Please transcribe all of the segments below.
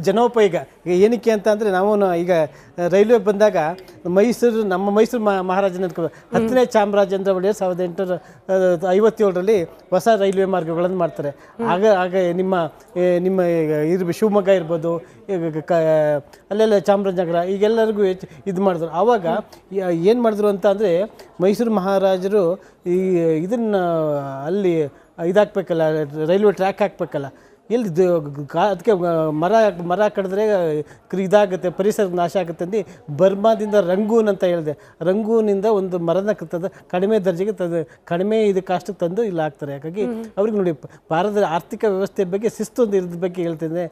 ಜನೋಪಯೋಗ. ಈಗ ಏನಕ್ಕೆ ಅಂತ ಅಂದರೆ ನಾವು ಈಗ ರೈಲ್ವೆ ಬಂದಾಗ ನಮ್ಮ ಮೈಸೂರು ಮಹಾರಾಜನ 10ನೇ ಚಾಮರಾಜೇಂದ್ರ ಒಡೆಯರ್ 1857ರಲ್ಲಿ ಹೊಸ ರೈಲ್ವೆ ಮಾರ್ಗಗಳನ್ನು ಮಾಡ್ತಾರೆ. ಆಗ ನಿಮ್ಮ ಶಿವಮೊಗ್ಗ ಇರ್ಬೋದು, ಅಲ್ಲೆಲ್ಲ ಚಾಮರಾಜನಗರ ಈಗೆಲ್ಲರಿಗೂ ಇದು ಮಾಡಿದ್ರು. ಆವಾಗ ಏನು ಮಾಡಿದ್ರು ಅಂತ ಅಂದರೆ ಮೈಸೂರು ಮಹಾರಾಜರು ಇದನ್ನು ಅಲ್ಲಿ ಇದಾಕಬೇಕಲ್ಲ, ರೈಲ್ವೆ ಟ್ರ್ಯಾಕ್ ಹಾಕಬೇಕಲ್ಲ, ಎಲ್ಲಿ ಅದಕ್ಕೆ ಮರ ಕಡಿದ್ರೆ ಇದಾಗುತ್ತೆ, ಪರಿಸರ ನಾಶ ಆಗುತ್ತೆ ಅಂತ ಬರ್ಮಾದಿಂದ ರಂಗೂನ್ ಅಂತ ಹೇಳಿದೆ. ರಂಗೂನಿಂದ ಒಂದು ಮರನ ಕಡಿಮೆ ದರ್ಜೆಗೆ ಕಡಿಮೆ ಕಾಸ್ಟಿಗೆ ತಂದು ಇಲ್ಲಿ ಹಾಕ್ತಾರೆ. ಹಾಗಾಗಿ ಅವ್ರಿಗೆ ನೋಡಿ ಭಾರತದ ಆರ್ಥಿಕ ವ್ಯವಸ್ಥೆ ಬಗ್ಗೆ ಶಿಸ್ತೊಂದು ಇರೋದ್ರ ಬಗ್ಗೆ ಹೇಳ್ತಿದ್ದೆ.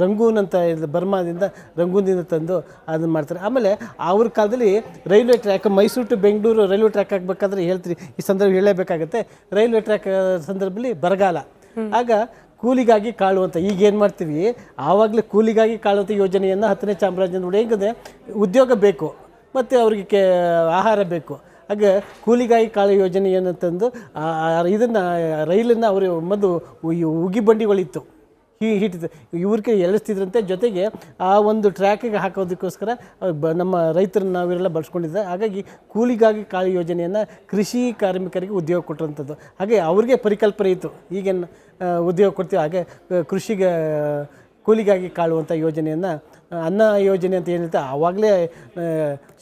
ರಂಗೂನ್ ಅಂತ ಹೇಳಿದೆ, ಬರ್ಮಾದಿಂದ ರಂಗೂನಿಂದ ತಂದು ಅದನ್ನು ಮಾಡ್ತಾರೆ. ಆಮೇಲೆ ಅವ್ರ ಕಾಲದಲ್ಲಿ railway track Mysuru to Bengaluru railway track ಆಗಬೇಕಾದ್ರೆ ಹೇಳ್ತೀರಿ, ಈ ಸಂದರ್ಭ ಹೇಳಲೇಬೇಕಾಗತ್ತೆ. ರೈಲ್ವೆ ಟ್ರ್ಯಾಕ್ ಸಂದರ್ಭದಲ್ಲಿ ಬರಗಾಲ, ಆಗ ಕೂಲಿಗಾಗಿ ಕಾಳು ಅಂತ ಈಗ ಏನು ಮಾಡ್ತೀವಿ, ಆವಾಗಲೇ ಕೂಲಿಗಾಗಿ ಕಾಳುವಂಥ ಯೋಜನೆಯನ್ನು 10ನೇ ಚಾಮರಾಜೇಂದ್ರ ಒಡೆಯರ್ಗೆ ಉದ್ಯೋಗ ಬೇಕು ಮತ್ತು ಅವ್ರಿಗೆ ಆಹಾರ ಬೇಕು. ಹಾಗೆ ಕೂಲಿಗಾಗಿ ಕಾಳು ಯೋಜನೆಯನ್ನು ತಂದು ಇದನ್ನು ರೈಲನ್ನು ಅವರು ಮೊದಲು ಉಗಿ ಬಂಡಿಗಳಿತ್ತು, ಹಿಟ್ಟಿತ್ತು, ಇವ್ರಿಗೆ ಎಳಿಸ್ತಿದ್ರಂತೆ. ಜೊತೆಗೆ ಆ ಒಂದು ಟ್ರ್ಯಾಕಿಗೆ ಹಾಕೋದಕ್ಕೋಸ್ಕರ ನಮ್ಮ ರೈತರನ್ನ ನಾವೆಲ್ಲ ಬಳಸ್ಕೊಂಡಿದ್ದಾರೆ. ಹಾಗಾಗಿ ಕೂಲಿಗಾಗಿ ಕಾಳು ಯೋಜನೆಯನ್ನು ಕೃಷಿ ಕಾರ್ಮಿಕರಿಗೆ ಉದ್ಯೋಗ ಕೊಟ್ಟಂಥದ್ದು. ಹಾಗೆ ಅವ್ರಿಗೆ ಪರಿಕಲ್ಪನೆ ಇತ್ತು, ಈಗೇನು ಉದ್ಯೋಗ ಕೊಡ್ತೀವಿ ಹಾಗೆ ಕೃಷಿಗೆ ಕೂಲಿಗಾಗಿ ಕಾಳುವಂಥ ಯೋಜನೆಯನ್ನು ಅನ್ನ ಯೋಜನೆ ಅಂತ ಏನಿರುತ್ತೆ ಆವಾಗಲೇ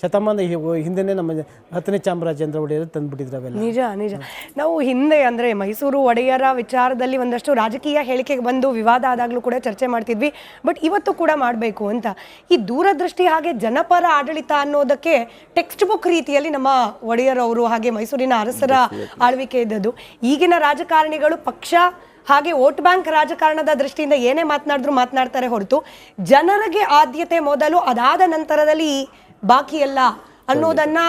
ಶತಮಾನ ಹಿಂದೆನೇ ನಮ್ಮ 10ನೇ ಚಾಮರಾಜೇಂದ್ರ ಒಡೆಯರು ತಂದುಬಿಟ್ಟಿದ್ರು ಅವೆಲ್ಲ. ನಿಜ. ನಾವು ಹಿಂದೆ ಅಂದರೆ ಮೈಸೂರು ಒಡೆಯರ ವಿಚಾರದಲ್ಲಿ ಒಂದಷ್ಟು ರಾಜಕೀಯ ಹೇಳಿಕೆಗೆ ಬಂದು ವಿವಾದ ಆದಾಗಲೂ ಕೂಡ ಚರ್ಚೆ ಮಾಡ್ತಿದ್ವಿ. ಬಟ್ ಇವತ್ತು ಕೂಡ ಮಾಡಬೇಕು ಅಂತ ಈ ದೂರದೃಷ್ಟಿ ಹಾಗೆ ಜನಪರ ಆಡಳಿತ ಅನ್ನೋದಕ್ಕೆ ಟೆಕ್ಸ್ಟ್ ಬುಕ್ ರೀತಿಯಲ್ಲಿ ನಮ್ಮ ಒಡೆಯರವರು ಹಾಗೆ ಮೈಸೂರಿನ ಅರಸರ ಆಳ್ವಿಕೆ ಇದ್ದದ್ದು. ಈಗಿನ ರಾಜಕಾರಣಿಗಳು ಪಕ್ಷ ಹಾಗೆ ವೋಟ್ ಬ್ಯಾಂಕ್ ರಾಜಕಾರಣದ ದೃಷ್ಟಿಯಿಂದ ಏನೇ ಮಾತನಾಡ್ತಾರೆ ಹೊರತು ಜನರಿಗೆ ಆದ್ಯತೆ ಮೊದಲು, ಅದಾದ ನಂತರದಲ್ಲಿ ಬಾಕಿ ಎಲ್ಲ ಅನ್ನೋದನ್ನ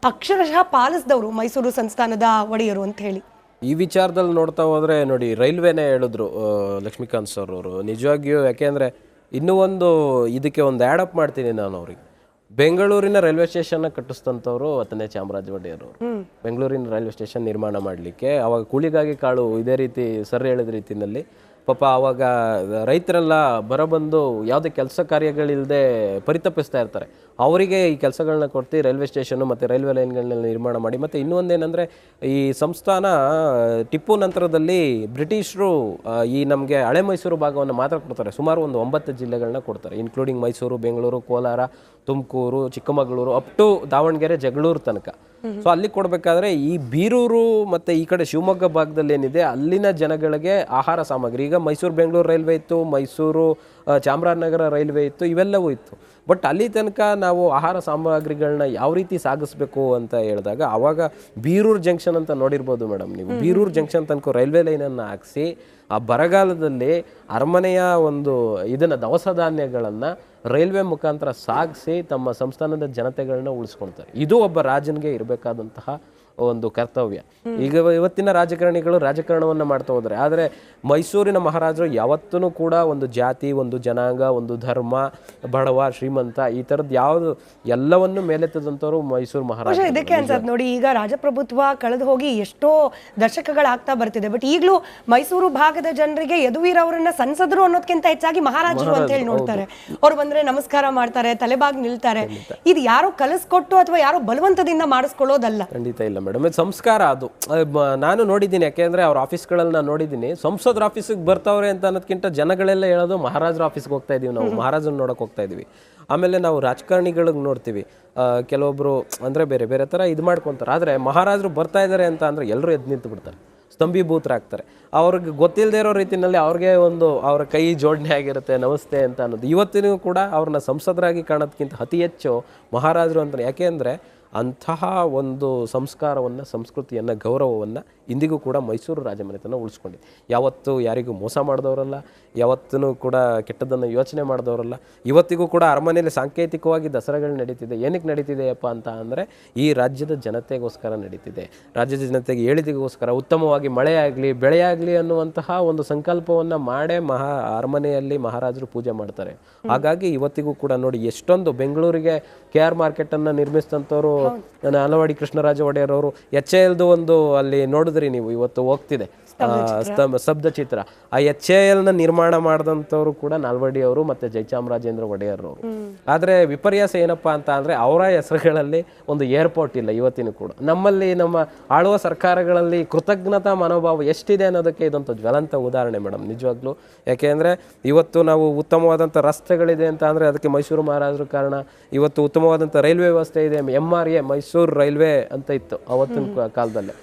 ಅಕ್ಷರಶಃ ಪಾಲಿಸಿದವರು ಮೈಸೂರು ಸಂಸ್ಥಾನದ ಒಡೆಯರು ಅಂತ ಹೇಳಿ. ಈ ವಿಚಾರದಲ್ಲಿ ನೋಡ್ತಾ ಹೋದ್ರೆ ನೋಡಿ, ರೈಲ್ವೆನೇ ಹೇಳಿದ್ರು ಲಕ್ಷ್ಮೀಕಾಂತ್ ಸರ್ ಅವರು. ನಿಜವಾಗಿಯೂ ಯಾಕೆಂದರೆ ಇನ್ನೂ ಒಂದು ಇದಕ್ಕೆ ಒಂದು ಆ್ಯಡಪ್ ಮಾಡ್ತೀನಿ ನಾನು ಅವ್ರಿಗೆ. ಬೆಂಗಳೂರಿನ ರೈಲ್ವೆ ಸ್ಟೇಷನ್ನ ಕಟ್ಟಿಸ್ತಂಥವ್ರು 10ನೇ ಚಾಮರಾಜ ಒಡೆಯರ್ ಅವರು. ಬೆಂಗಳೂರಿನ ರೈಲ್ವೆ ಸ್ಟೇಷನ್ ನಿರ್ಮಾಣ ಮಾಡಲಿಕ್ಕೆ ಅವಾಗ ಕೂಲಿಗಾಗಿ ಕಾಳು ಇದೇ ರೀತಿ ಸರ್ ಹೇಳಿದ ರೀತಿಯಲ್ಲಿ ಪಾಪ ಆವಾಗ ರೈತರೆಲ್ಲ ಬರಬಂದು ಯಾವುದೇ ಕೆಲಸ ಕಾರ್ಯಗಳಿಲ್ಲದೆ ಪರಿತಪಿಸ್ತಾ ಇರ್ತಾರೆ. ಅವರಿಗೆ ಈ ಕೆಲಸಗಳನ್ನ ಕೊಡ್ತಿ ರೈಲ್ವೆ ಸ್ಟೇಷನ್ನು ಮತ್ತು ರೈಲ್ವೆ ಲೈನ್ಗಳನ್ನ ನಿರ್ಮಾಣ ಮಾಡಿ. ಮತ್ತು ಇನ್ನೊಂದೇನೆಂದರೆ ಈ ಸಂಸ್ಥಾನ ಟಿಪ್ಪು ನಂತರದಲ್ಲಿ ಬ್ರಿಟಿಷರು ಈ ನಮಗೆ ಹಳೆ ಮೈಸೂರು ಭಾಗವನ್ನು ಮಾತ್ರ ಕೊಡ್ತಾರೆ. ಸುಮಾರು ಒಂದು 9 ಜಿಲ್ಲೆಗಳನ್ನ ಕೊಡ್ತಾರೆ, including Mysuru, Bengaluru, Kolar, Tumakuru, Chikkamagaluru, up to Davanagere, Jagaluru ತನಕ. ಸೊ ಅಲ್ಲಿ ಕೊಡಬೇಕಾದ್ರೆ ಈ ಬೀರೂರು ಮತ್ತು ಈ ಕಡೆ ಶಿವಮೊಗ್ಗ ಭಾಗದಲ್ಲಿ ಏನಿದೆ ಅಲ್ಲಿನ ಜನಗಳಿಗೆ ಆಹಾರ ಸಾಮಗ್ರಿ, ಈಗ ಮೈಸೂರು ಬೆಂಗಳೂರು ರೈಲ್ವೆ ಇತ್ತು, ಮೈಸೂರು ಚಾಮರಾಜನಗರ ರೈಲ್ವೆ ಇತ್ತು, ಇವೆಲ್ಲವೂ ಇತ್ತು. ಬಟ್ ಅಲ್ಲಿ ತನಕ ನಾವು ಆಹಾರ ಸಾಮಗ್ರಿಗಳನ್ನ ಯಾವ ರೀತಿ ಸಾಗಿಸ್ಬೇಕು ಅಂತ ಹೇಳಿದಾಗ ಆವಾಗ ಬೀರೂರು ಜಂಕ್ಷನ್ ಅಂತ ನೋಡಿರ್ಬೋದು ಮೇಡಮ್ ನೀವು. ಬೀರೂರು ಜಂಕ್ಷನ್ ತನಕ ರೈಲ್ವೆ ಲೈನನ್ನು ಹಾಕಿಸಿ ಆ ಬರಗಾಲದಲ್ಲಿ ಅರಮನೆಯ ಒಂದು ಇದನ್ನು ದವಸ ಧಾನ್ಯಗಳನ್ನು ರೈಲ್ವೆ ಮುಖಾಂತರ ಸಾಗಿಸಿ ತಮ್ಮ ಸಂಸ್ಥಾನದ ಜನತೆಗಳನ್ನ ಉಳಿಸ್ಕೊಳ್ತಾರೆ. ಇದು ಒಬ್ಬ ರಾಜನಿಗೆ ಇರಬೇಕಾದಂತಹ ಒಂದು ಕರ್ತವ್ಯ. ಈಗ ಇವತ್ತಿನ ರಾಜಕಾರಣಿಗಳು ರಾಜಕಾರಣವನ್ನು ಮಾಡ್ತಾ ಹೋದರೆ, ಆದರೆ ಮೈಸೂರಿನ ಮಹಾರಾಜರು ಯಾವತ್ತೂ ಕೂಡ ಒಂದು ಜಾತಿ, ಒಂದು ಜನಾಂಗ, ಒಂದು ಧರ್ಮ, ಬಡವ ಶ್ರೀಮಂತ ಈ ಥರದ್ದು ಯಾವುದು ಎಲ್ಲವನ್ನು ಮೇಲೆತ್ತದಂಥವ್ರು ಮೈಸೂರು ಮಹಾರಾಜ. ಇದಕ್ಕೆ ಅನ್ಸತ್ ನೋಡಿ, ಈಗ ರಾಜಪ್ರಭುತ್ವ ಕಳೆದು ಹೋಗಿ ಎಷ್ಟೋ ದಶಕಗಳಾಗ್ತಾ ಬರ್ತಿದೆ. ಬಟ್ ಈಗಲೂ ಮೈಸೂರು ಭಾಗದ ಜನರಿಗೆ ಯದುವೀರ್ ಅವರನ್ನ ಸಂಸದರು ಅನ್ನೋದಕ್ಕಿಂತ ಹೆಚ್ಚಾಗಿ ಮಹಾರಾಜರು ಅಂತ ಹೇಳಿ ನೋಡ್ತಾರೆ. ಅವ್ರು ಬಂದ್ರೆ ನಮಸ್ಕಾರ ಮಾಡ್ತಾರೆ, ತಲೆಬಾಗಿ ನಿಲ್ತಾರೆ. ಇದು ಯಾರೋ ಕಲಿಸ್ಕೊಟ್ಟು ಅಥವಾ ಯಾರೋ ಬಲವಂತದಿಂದ ಮಾಡಿಸ್ಕೊಳ್ಳೋದಲ್ಲ, ಖಂಡಿತ ಇಲ್ಲ ಮೇಡಮ್. ಸಂಸ್ಕಾರ ಅದು ನಾನು ನೋಡಿದ್ದೀನಿ. ಯಾಕೆಂದ್ರೆ ಅವ್ರ ಆಫೀಸ್ಗಳಲ್ಲಿ ನಾನು ನೋಡಿದ್ದೀನಿ. ಸಂಸದರ ಆಫೀಸಿಗೆ ಬರ್ತಾವ್ರೆ ಅಂತ ಅನ್ನೋದಕ್ಕಿಂತ ಜನಗಳೆಲ್ಲ ಹೇಳೋದು ಮಹಾರಾಜರ ಆಫೀಸ್ಗೆ ಹೋಗ್ತಾ ಇದೀವಿ, ನಾವು ಮಹಾರಾಜನ ನೋಡಕ್ ಹೋಗ್ತಾ ಇದೀವಿ. ಆಮೇಲೆ ನಾವು ರಾಜಕಾರಣಿಗಳಿಗೆ ನೋಡ್ತೀವಿ, ಕೆಲವೊಬ್ರು ಅಂದ್ರೆ ಬೇರೆ ಬೇರೆ ತರ ಇದು ಮಾಡ್ಕೊಂತಾರೆ. ಆದ್ರೆ ಮಹಾರಾಜರು ಬರ್ತಾ ಇದಾರೆ ಅಂತ ಅಂದ್ರೆ ಎಲ್ಲರೂ ಎದ್ದು ನಿಂತು ಬಿಡ್ತಾರೆ, ಸ್ತಂಭೀಭೂತರಾಗ್ತಾರೆ. ಅವ್ರಿಗೆ ಗೊತ್ತಿಲ್ಲದೆ ಇರೋ ರೀತಿಯಲ್ಲಿ ಅವ್ರಿಗೆ ಒಂದು ಅವರ ಕೈ ಜೋಡಣೆ ಆಗಿರುತ್ತೆ, ನಮಸ್ತೆ ಅಂತ ಅನ್ನೋದು. ಇವತ್ತಿನೂ ಕೂಡ ಅವ್ರನ್ನ ಸಂಸದರಾಗಿ ಕಾಣೋದಕ್ಕಿಂತ ಅತಿ ಹೆಚ್ಚು ಮಹಾರಾಜರು ಅಂತಾರೆ. ಯಾಕೆಂದರೆ ಅಂತಹ ಒಂದು ಸಂಸ್ಕಾರವನ್ನು, ಸಂಸ್ಕೃತಿಯನ್ನು, ಗೌರವವನ್ನು ಇಂದಿಗೂ ಕೂಡ ಮೈಸೂರು ರಾಜಮನೆತನ ಉಳಿಸ್ಕೊಂಡಿದೆ. ಯಾವತ್ತೂ ಯಾರಿಗೂ ಮೋಸ ಮಾಡಿದವರಲ್ಲ, ಯಾವತ್ತೂ ಕೂಡ ಕೆಟ್ಟದನ್ನು ಯೋಚನೆ ಮಾಡಿದವರಲ್ಲ. ಇವತ್ತಿಗೂ ಕೂಡ ಅರಮನೆಯಲ್ಲಿ ಸಾಂಕೇತಿಕವಾಗಿ ದಸರಾಗಳು ನಡೀತಿದೆ. ಏನಕ್ಕೆ ನಡೀತಿದೆಯಪ್ಪ ಅಂತ ಅಂದರೆ ಈ ರಾಜ್ಯದ ಜನತೆಗೋಸ್ಕರ ನಡೀತಿದೆ. ರಾಜ್ಯದ ಜನತೆಗೆ ಏಳಿಗೆಗೋಸ್ಕರ, ಉತ್ತಮವಾಗಿ ಮಳೆ ಆಗಲಿ, ಬೆಳೆ ಆಗಲಿ ಅನ್ನುವಂತಹ ಒಂದು ಸಂಕಲ್ಪವನ್ನು ಮಾಡೇ ಅರಮನೆಯಲ್ಲಿ ಮಹಾರಾಜರು ಪೂಜೆ ಮಾಡ್ತಾರೆ. ಹಾಗಾಗಿ ಇವತ್ತಿಗೂ ಕೂಡ ನೋಡಿ, ಎಷ್ಟೊಂದು ಬೆಂಗಳೂರಿಗೆ KR ಮಾರ್ಕೆಟನ್ನು ನಿರ್ಮಿಸಿದಂಥವ್ರು ನಾಲ್ವಡಿ ಕೃಷ್ಣರಾಜ ಒಡೆಯರ್ ಅವರು. HALದು ಒಂದು ಅಲ್ಲಿ ನೋಡಿದ್ರಿ ನೀವು, ಇವತ್ತು ಹೋಗ್ತಿದೆ ಸ್ತಬ್ಧ ಚಿತ್ರ. ಆ HALನ ನಿರ್ಮಾಣ ಮಾಡಿದಂಥವ್ರು ಕೂಡ ನಾಲ್ವಡಿ ಅವರು ಮತ್ತೆ ಜಯಚಾಮರಾಜೇಂದ್ರ ಒಡೆಯರ್ ಅವರು. ಆದರೆ ವಿಪರ್ಯಾಸ ಏನಪ್ಪಾ ಅಂತ ಅಂದರೆ ಅವರ ಹೆಸರುಗಳಲ್ಲಿ ಒಂದು ಏರ್ಪೋರ್ಟ್ ಇಲ್ಲ ಇವತ್ತಿನ ಕೂಡ. ನಮ್ಮಲ್ಲಿ ನಮ್ಮ ಆಳುವ ಸರ್ಕಾರಗಳಲ್ಲಿ ಕೃತಜ್ಞತಾ ಮನೋಭಾವ ಎಷ್ಟಿದೆ ಅನ್ನೋದಕ್ಕೆ ಇದೊಂದು ಜ್ವಲಂತ ಉದಾಹರಣೆ ಮೇಡಮ್, ನಿಜವಾಗ್ಲೂ. ಯಾಕೆಂದರೆ ಇವತ್ತು ನಾವು ಉತ್ತಮವಾದಂಥ ರಸ್ತೆಗಳಿದೆ ಅಂತ ಅಂದರೆ ಅದಕ್ಕೆ ಮೈಸೂರು ಮಹಾರಾಜರು ಕಾರಣ. ಇವತ್ತು ಉತ್ತಮವಾದಂಥ ರೈಲ್ವೆ ವ್ಯವಸ್ಥೆ ಇದೆ, MRA ಮೈಸೂರು ರೈಲ್ವೆ ಅಂತ ಇತ್ತು ಅವತ್ತಿನ ಕಾಲದಲ್ಲಿ,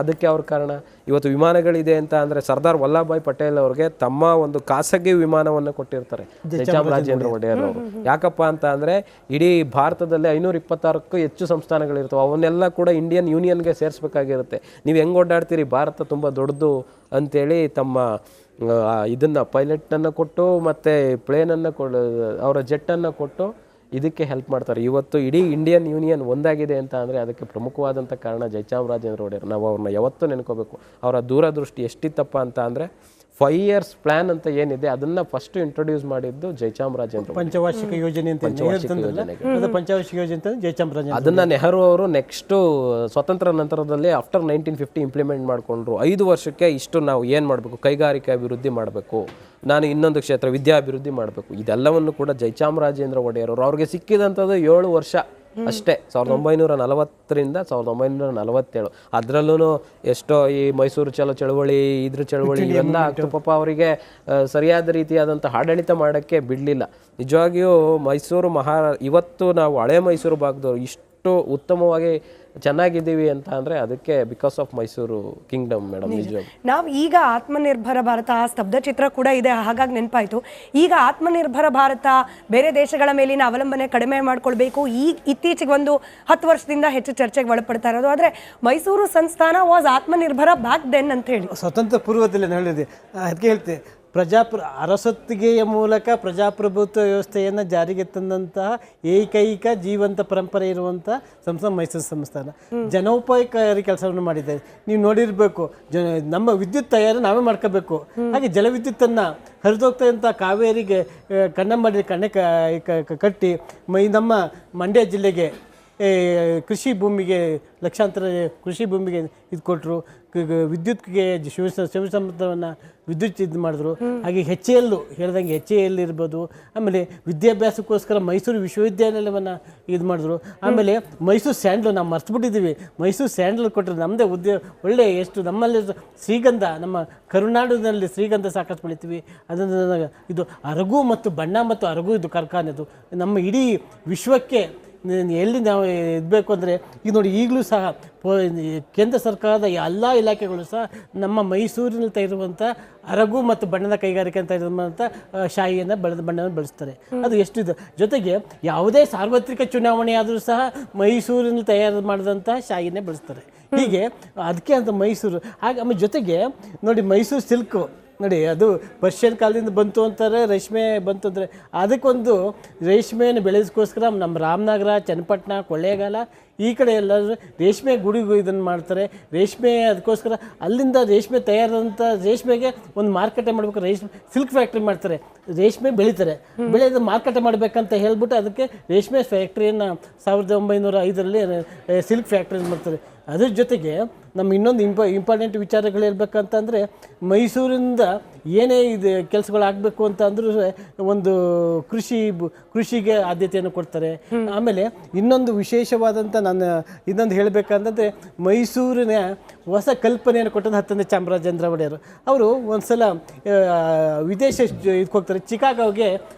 ಅದಕ್ಕೆ ಅವ್ರ ಕಾರಣ. ಇವತ್ತು ವಿಮಾನಗಳಿದೆ ಅಂತ ಅಂದರೆ ಸರ್ದಾರ್ ವಲ್ಲಭಭಾಯ್ ಪಟೇಲ್ ಅವ್ರಿಗೆ ತಮ್ಮ ಒಂದು ಖಾಸಗಿ ವಿಮಾನವನ್ನು ಕೊಟ್ಟಿರ್ತಾರೆ ಜಯಚಾಮರಾಜೇಂದ್ರ ಒಡೆಯರ್ ಅವರು. ಯಾಕಪ್ಪ ಅಂತ ಅಂದರೆ ಇಡೀ ಭಾರತದಲ್ಲಿ 526ಕ್ಕೂ ಹೆಚ್ಚು ಸಂಸ್ಥಾನಗಳಿರ್ತವೆ, ಅವನ್ನೆಲ್ಲ ಕೂಡ ಇಂಡಿಯನ್ ಯೂನಿಯನ್ಗೆ ಸೇರಿಸ್ಬೇಕಾಗಿರುತ್ತೆ. ನೀವು ಹೆಂಗೆ ಓಡಾಡ್ತೀರಿ, ಭಾರತ ತುಂಬ ದೊಡ್ಡದು ಅಂತೇಳಿ ತಮ್ಮ ಇದನ್ನು ಪೈಲಟನ್ನು ಕೊಟ್ಟು ಮತ್ತು ಪ್ಲೇನನ್ನು ಅವರ ಜೆಟ್ಟನ್ನು ಕೊಟ್ಟು ಇದಕ್ಕೆ ಹೆಲ್ಪ್ ಮಾಡ್ತಾರೆ. ಇವತ್ತು ಇಡೀ ಇಂಡಿಯನ್ ಯೂನಿಯನ್ ಒಂದಾಗಿದೆ ಅಂತ ಅಂದರೆ ಅದಕ್ಕೆ ಪ್ರಮುಖವಾದಂಥ ಕಾರಣ ಜಯಚಾಮರಾಜೇಂದ್ರ ಒಡೆಯರ್. ನಾವು ಅವ್ರನ್ನ ಯಾವತ್ತೂ ನೆನ್ಕೋಬೇಕು. ಅವರ ದೂರದೃಷ್ಟಿ ಎಷ್ಟಿತ್ತಪ್ಪ ಅಂತ ಅಂದರೆ 5 years ಪ್ಲಾನ್ ಅಂತ ಏನಿದೆ ಅದನ್ನ ಫಸ್ಟ್ ಇಂಟ್ರೊಡ್ಯೂಸ್ ಮಾಡಿದ್ದು ಜಯಚಾಮರಾಜೇಂದ್ರ. ಪಂಚವಾರ್ಷಿಕ ಯೋಜನೆ ಅಂತ ಪಂಚವಾರ್ಷಿಕ ಯೋಜನೆ ಅಂತ ಜಯಚಾಮರಾಜೇಂದ್ರ. ಅದನ್ನ ನೆಹರು ಅವರು ನೆಕ್ಸ್ಟ್ ಸ್ವತಂತ್ರ ನಂತರದಲ್ಲಿ ಆಫ್ಟರ್ 1950 ಇಂಪ್ಲಿಮೆಂಟ್ ಮಾಡಿಕೊಂಡ್ರು. 5 ವರ್ಷಕ್ಕೆ ಇಷ್ಟು ನಾವು ಏನು ಮಾಡಬೇಕು, ಕೈಗಾರಿಕೆ ಅಭಿವೃದ್ಧಿ ಮಾಡಬೇಕು, ನಾನು ಇನ್ನೊಂದು ಕ್ಷೇತ್ರ ವಿದ್ಯಾಭಿವೃದ್ಧಿ ಮಾಡಬೇಕು, ಇದೆಲ್ಲವನ್ನು ಕೂಡ ಜಯಚಾಮರಾಜೇಂದ್ರ ಒಡೆಯರ್ ಅವರು. ಅವ್ರಿಗೆ ಸಿಕ್ಕಿದಂಥದ್ದು 7 ವರ್ಷ ಅಷ್ಟೇ, 1940ರಿಂದ 1947. ಅದರಲ್ಲೂ ಎಷ್ಟೋ ಈ ಮೈಸೂರು ಚಳವಳಿ ಇದ್ರ ಚಳವಳಿ ಇವೆಲ್ಲ ಪಾಪ ಅವರಿಗೆ ಸರಿಯಾದ ರೀತಿಯಾದಂಥ ಆಡಳಿತ ಮಾಡೋಕ್ಕೆ ಬಿಡಲಿಲ್ಲ. ನಿಜವಾಗಿಯೂ ಮೈಸೂರು ಇವತ್ತು ನಾವು ಹಳೆ ಮೈಸೂರು ಭಾಗದವರು ಇಷ್ಟು ಉತ್ತಮವಾಗಿ ಚೆನ್ನಾಗಿದ್ದೀವಿ ಅಂತ ಅಂದರೆ ಅದಕ್ಕೆ because of Mysuru Kingdom madam. ನಿಜವಾಗಿ ನಾವು ಈಗ ಆತ್ಮನಿರ್ಭರ ಭಾರತ ಸ್ತಬ್ಧ ಚಿತ್ರ ಕೂಡ ಇದೆ, ಹಾಗಾಗಿ ನೆನಪಾಯಿತು. ಈಗ ಆತ್ಮನಿರ್ಭರ ಭಾರತ ಬೇರೆ ದೇಶಗಳ ಮೇಲಿನ ಅವಲಂಬನೆ ಕಡಿಮೆ ಮಾಡ್ಕೊಳ್ಬೇಕು, ಇತ್ತೀಚೆಗೆ ಒಂದು 10 ವರ್ಷದಿಂದ ಹೆಚ್ಚು ಚರ್ಚೆಗೆ ಒಳಪಡ್ತಾ ಇರೋದು. ಆದರೆ ಮೈಸೂರು ಸಂಸ್ಥಾನ ವಾಸ್ ಆತ್ಮನಿರ್ಭರ ಬ್ಯಾಕ್ ದೆನ್ ಅಂತ ಹೇಳಿ ಸ್ವತಂತ್ರ ಪೂರ್ವದಲ್ಲಿ ಹೇಳಿದೆ. ಅದಕ್ಕೆ ಹೇಳ್ತೆ ಅರಸೊತ್ತಿಗೆಯ ಮೂಲಕ ಪ್ರಜಾಪ್ರಭುತ್ವ ವ್ಯವಸ್ಥೆಯನ್ನು ಜಾರಿಗೆ ತಂದಂತಹ ಏಕೈಕ ಜೀವಂತ ಪರಂಪರೆ ಇರುವಂಥ ಸಂಸ್ಥಾನ ಮೈಸೂರು ಸಂಸ್ಥಾನ. ಜನೋಪಕಾರಿ ಕೆಲಸವನ್ನು ಮಾಡಿದ್ದಾರೆ. ನೀವು ನೋಡಿರಬೇಕು, ನಮ್ಮ ವಿದ್ಯುತ್ ತಯಾರಿ ನಾವೇ ಮಾಡ್ಕೋಬೇಕು. ಹಾಗೆ ಜಲವಿದ್ಯುತ್ತನ್ನು ಹರಿದೋಗ್ತಕ್ಕಂಥ ಕಾವೇರಿಗೆ ಕಣ್ಣಂಬಾಡಿ ಕಟ್ಟಿ ನಮ್ಮ ಮಂಡ್ಯ ಜಿಲ್ಲೆಗೆ ಕೃಷಿ ಭೂಮಿಗೆ ಲಕ್ಷಾಂತರ ಕೃಷಿ ಭೂಮಿಗೆ ಇದು ಕೊಟ್ಟರು. ವಿದ್ಯುತ್ಗೆ ಶಿವಸಮುದ್ರವನ್ನು ವಿದ್ಯುತ್ ಇದು ಮಾಡಿದ್ರು. ಹಾಗೆ HAL ಹೇಳ್ದಂಗೆ HAL ಇರ್ಬೋದು. ಆಮೇಲೆ ವಿದ್ಯಾಭ್ಯಾಸಕ್ಕೋಸ್ಕರ ಮೈಸೂರು ವಿಶ್ವವಿದ್ಯಾನಿಲಯವನ್ನು ಇದು ಮಾಡಿದ್ರು. ಆಮೇಲೆ ಮೈಸೂರು ಸ್ಯಾಂಡ್ಲು ನಾವು ಮರ್ತ್ಬಿಟ್ಟಿದ್ದೀವಿ. ಮೈಸೂರು ಸ್ಯಾಂಡ್ಲು ಕೊಟ್ಟರು. ನಮ್ಮದೇ ಒಳ್ಳೆ ಎಷ್ಟು ನಮ್ಮಲ್ಲಿ ಶ್ರೀಗಂಧ, ನಮ್ಮ ಕರುನಾಡಿನಲ್ಲಿ ಶ್ರೀಗಂಧ ಸಾಕಷ್ಟು ಬೆಳಿತೀವಿ. ಅದನ್ನು ಇದು ಅರಗು ಮತ್ತು ಬಣ್ಣ ಮತ್ತು ಅರಗು ಇದು ಕಾರ್ಖಾನೆದು ನಮ್ಮ ಇಡೀ ವಿಶ್ವಕ್ಕೆ ಎಲ್ಲಿ ನಾವು ಇರಬೇಕು ಅಂದರೆ ಈಗ ನೋಡಿ, ಈಗಲೂ ಸಹ ಕೇಂದ್ರ ಸರ್ಕಾರದ ಎಲ್ಲ ಇಲಾಖೆಗಳು ಸಹ ನಮ್ಮ ಮೈಸೂರಿನಲ್ಲಿ ತೆಗೆದಿರುವಂಥ ಅರಗು ಮತ್ತು ಬಣ್ಣದ ಕೈಗಾರಿಕೆ ಅಂತ ಇರುವಂಥ ಶಾಯಿಯನ್ನು ಬಣ್ಣವನ್ನು ಬಳಸ್ತಾರೆ. ಅದು ಎಷ್ಟಿದೆ. ಜೊತೆಗೆ ಯಾವುದೇ ಸಾರ್ವತ್ರಿಕ ಚುನಾವಣೆ ಆದರೂ ಸಹ ಮೈಸೂರಿನಲ್ಲಿ ತಯಾರು ಮಾಡಿದಂಥ ಶಾಯಿನೇ ಬಳಸ್ತಾರೆ. ಹೀಗೆ ಅದಕ್ಕೆ ಅಂತ ಮೈಸೂರು. ಹಾಗೆ ಆಮೇಲೆ ಜೊತೆಗೆ ನೋಡಿ, ಮೈಸೂರು ಸಿಲ್ಕು ನೋಡಿ, ಅದು ಪರ್ಷಿಯನ್ ಕಾಲದಿಂದ ಬಂತು ಅಂತಾರೆ, ರೇಷ್ಮೆ ಬಂತು ಅಂದರೆ ಅದಕ್ಕೊಂದು ರೇಷ್ಮೆಯನ್ನು ಬೆಳೆಸೋಕ್ಕೋಸ್ಕರ ನಮ್ಮ ರಾಮನಗರ, ಚನ್ನಪಟ್ಟಣ, ಕೊಳ್ಳೇಗಾಲ ಈ ಕಡೆ ಎಲ್ಲರೂ ರೇಷ್ಮೆ ಗುಡಿಗೂ ಇದನ್ನು ಮಾಡ್ತಾರೆ. ರೇಷ್ಮೆ ಅದಕ್ಕೋಸ್ಕರ ಅಲ್ಲಿಂದ ರೇಷ್ಮೆ ತಯಾರಾದಂಥ ರೇಷ್ಮೆಗೆ ಒಂದು ಮಾರುಕಟ್ಟೆ ಮಾಡಬೇಕು. ಸಿಲ್ಕ್ ಫ್ಯಾಕ್ಟ್ರಿ ಮಾಡ್ತಾರೆ, ರೇಷ್ಮೆ ಬೆಳೀತಾರೆ. ಬೆಳೆದು ಮಾರುಕಟ್ಟೆ ಮಾಡಬೇಕಂತ ಹೇಳ್ಬಿಟ್ಟು ಅದಕ್ಕೆ ರೇಷ್ಮೆ ಫ್ಯಾಕ್ಟ್ರಿಯನ್ನು 1905ರಲ್ಲಿ ಸಿಲ್ಕ್ ಫ್ಯಾಕ್ಟ್ರಿ ಮಾಡ್ತಾರೆ. ಅದ್ರ ಜೊತೆಗೆ ನಮ್ಮ ಇನ್ನೊಂದು ಇಂಪಾರ್ಟೆಂಟ್ ವಿಚಾರಗಳು ಹೇಳ್ಬೇಕಂತಂದರೆ, ಮೈಸೂರಿಂದ ಏನೇ ಇದು ಕೆಲಸಗಳಾಗಬೇಕು ಅಂತ ಅಂದರೂ ಒಂದು ಕೃಷಿಗೆ ಆದ್ಯತೆಯನ್ನು ಕೊಡ್ತಾರೆ. ಆಮೇಲೆ ಇನ್ನೊಂದು ವಿಶೇಷವಾದಂಥ ನಾನು ಇನ್ನೊಂದು ಹೇಳಬೇಕಂತಂದರೆ, ಮೈಸೂರಿನ ಹೊಸ ಕಲ್ಪನೆಯನ್ನು ಕೊಟ್ಟದ್ದು 10ನೇ ಚಾಮರಾಜೇಂದ್ರ ಒಡೆಯರು. ಅವರು ಒಂದು ಸಲ ವಿದೇಶ ಇದಕ್ಕೆ ಹೋಗ್ತಾರೆ, ಚಿಕಾಗೋಗೆ